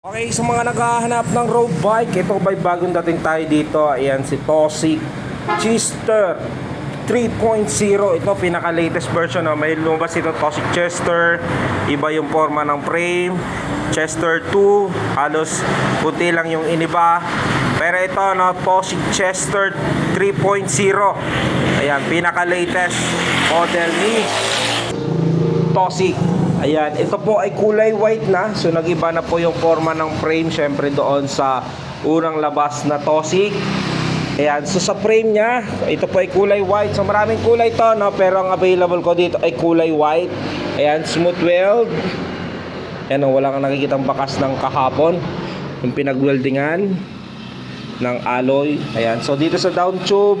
Okay, sa mga naghahanap ng road bike, ito ba'y bagong dating tayo dito. Ayan, si Tossic Chester 3.0. Ito, pinaka-latest version. May lumabas ito, Tossic Chester. Iba yung forma ng frame. Chester 2, halos puti lang yung iniba. Pero ito, Tossic Chester 3.0. Ayan, pinaka-latest model ni Tossic. Ayan, ito po ay kulay white na. So nag-iba na po yung forma ng frame, syempre doon sa unang labas na Tossic. Ayan, so sa frame niya, ito po ay kulay white. So maraming kulay to, pero ang available ko dito ay kulay white. Ayan, smooth weld. Ayan, wala kang nakikitang bakas ng kahapon yung pinag-weldingan ng alloy. Ayan, so dito sa down tube,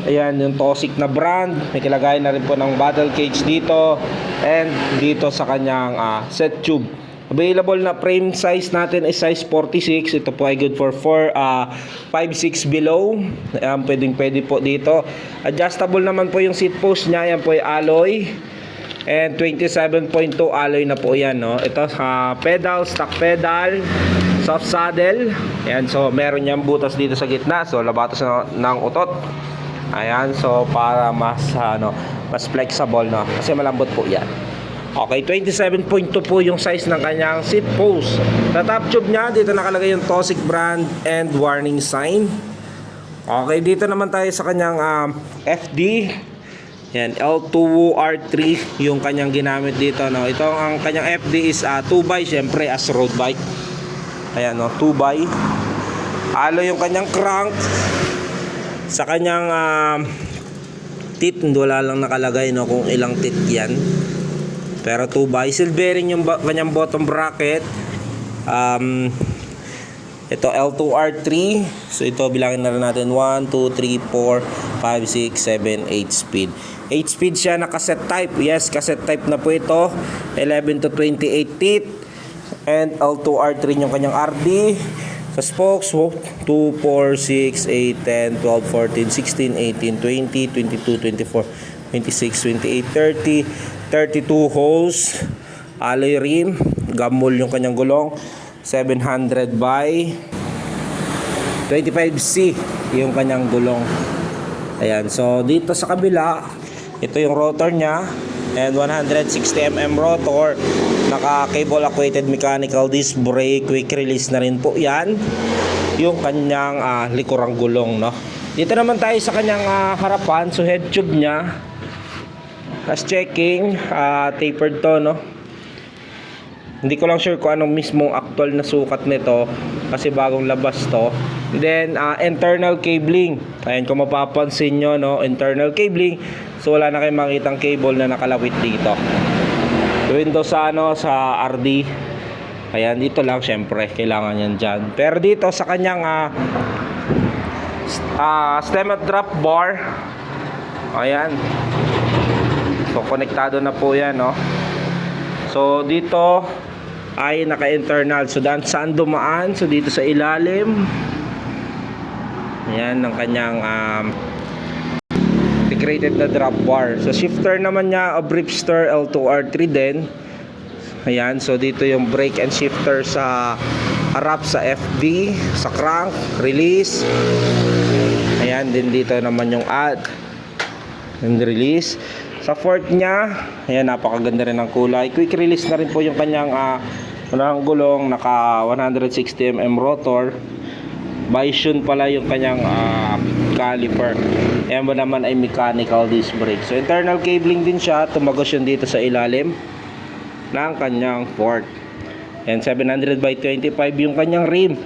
ayan yung Tossic na brand. May kilagay na rin po ng battle cage dito. And dito sa kanyang set tube. Available na frame size natin is size 46. Ito po ay good for 5'6" below. Ayan, pwede po dito. Adjustable naman po yung seat post niya. Ayan po ay alloy. And 27.2 alloy na po yan. Ito pedal, stock pedal, soft saddle. Ayan, so meron niyang butas dito sa gitna. So labatos ng utot. Ayan, so para mas flexible, kasi malambot po yan. Okay, 27.2 po yung size ng kanyang seat post. Sa top tube niya, dito nakalagay yung Tossic brand and warning sign. Okay, dito naman tayo sa kanyang FD. Yan, L2R3 yung kanyang ginamit dito. Ito ang kanyang FD is 2x, syempre as road bike. Ayan, 2x. Alloy yung kanyang crank. Sa kanyang teeth, wala lang nakalagay kung ilang teeth yan. Pero 2x. Silvering yung kanyang bottom bracket. Ito L2R3. So ito bilangin na rin natin 1, 2, 3, 4, 5, 6, 7, 8 speed. 8 speed siya na cassette type. Yes, cassette type na po ito. 11 to 28 teeth. And L2R3 yung kanyang RD. Sa spokes, 2, 4, 6, 8, 10, 12, 14, 16, 18, 20, 22, 24, 26, 28, 30, 32 holes. Alloy rim, gamol yung kanyang gulong. 700 by 25C yung kanyang gulong. Ayan, so dito sa kabila, ito yung rotor niya. And 160mm rotor. Naka-cable actuated mechanical disc brake. Quick release na rin po yan. Yung kanyang likurang gulong, Dito naman tayo sa kanyang harapan. So head tube niya, as checking, tapered to, Hindi ko lang sure kung anong mismong actual na sukat nito, kasi bagong labas to. Then internal cabling. Ayan, kung mapapansin nyo, internal cabling. So wala na kayong makitang cable na nakalawit dito. Windows sa RD. Ayan, dito lang syempre kailangan yan dyan. Pero dito sa kanyang stem at drop bar, ayan, so konektado na po yan, So dito ay naka-internal. So saan dumaan? So dito sa ilalim. Ayan ang kanyang integrated na drop bar. So shifter naman niya, Bripster L2R3 din. Ayan, so dito yung brake and shifter sa harap sa FD, sa crank, release. Ayan, din dito naman yung add and release. Sa fork niya, ayan, napakaganda rin ng kulay. Quick release na rin po yung kanyang unang gulong, naka 160mm rotor. Bison pala yung kanyang caliper. Ayan ba naman ay mechanical disc brake. So internal cabling din siya. Tumagos yun dito sa ilalim ng kanyang fork. And 700 by 25 yung kanyang rim.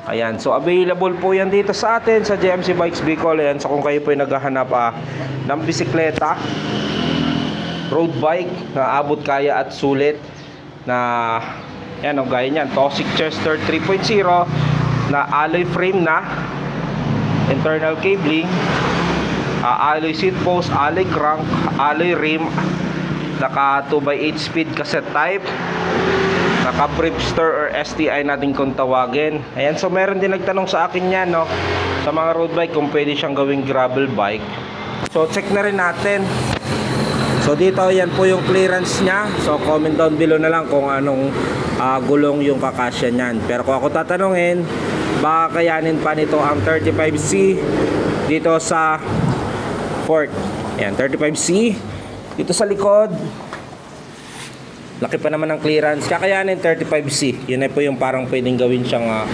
Ayan, so available po yan dito sa atin sa JMC Bikes Bicol. Ayan, so kung kayo po ay naghahanap ng bisikleta, road bike na abot kaya at sulit, na yan, gaya niyan, Tossic Chester 3.0 na alloy frame na, internal cabling, alloy seat post, alloy crank, alloy rim, naka 2x8 speed cassette type, naka Bripster or STI natin kung tawagin. Ayan, so meron din nagtanong sa akin yan, sa mga road bike kung pwede siyang gawing gravel bike. So check na rin natin. So So dito, yan po yung clearance niya. So comment down below na lang kung anong gulong yung kakasya niyan. Pero kung ako tatanungin, baka kayanin pa nito ang 35C dito sa Ford. Yan, 35C. Dito sa likod, laki pa naman ng clearance. Kakayanin 35C. Yun ay po yung parang pwedeng gawin siyang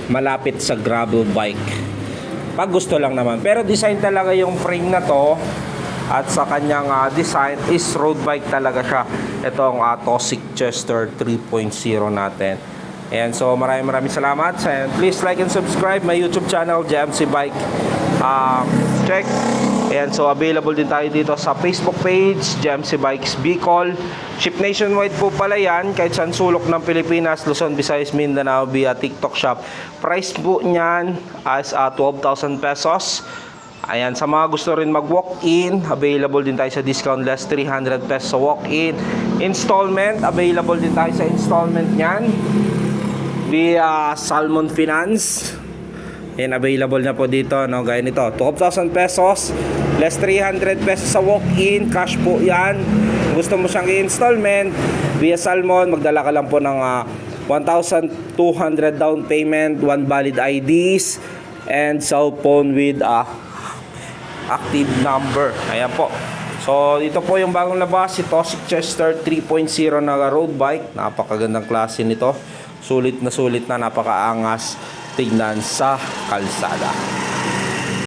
malapit sa gravel bike. Pag gusto lang naman. Pero design talaga yung frame na to. At sa kanyang design is road bike talaga siya. Itong Tosic Chester 3.0 natin. Ayan, so maraming salamat. And please like and subscribe my YouTube channel, JMC Bike. Check. Ayan, so available din tayo dito sa Facebook page, JMC Bikes Bicol. Ship nationwide po pala yan, kahit saan sulok ng Pilipinas, Luzon, Visayas, Mindanao via TikTok Shop. Price po niyan as 12,000 pesos. Ayan, sa mga gusto rin mag-walk-in, available din tayo sa discount less 300 pesos sa walk-in. Installment, available din tayo sa installment niyan via Salmon Finance. Ayan, available na po dito, no, gaya nito, 12,000 pesos less 300 pesos sa walk-in, cash po yan. Gusto mo siyang i-installment via Salmon, magdala ka lang po ng 1,200 down payment, 1 valid IDs, and cell phone with active number. Ayan po. So ito po yung bagong labas, si Tosic Chester 3.0 na road bike. Napakagandang klase nito. Sulit na napakaangas tignan sa kalsada.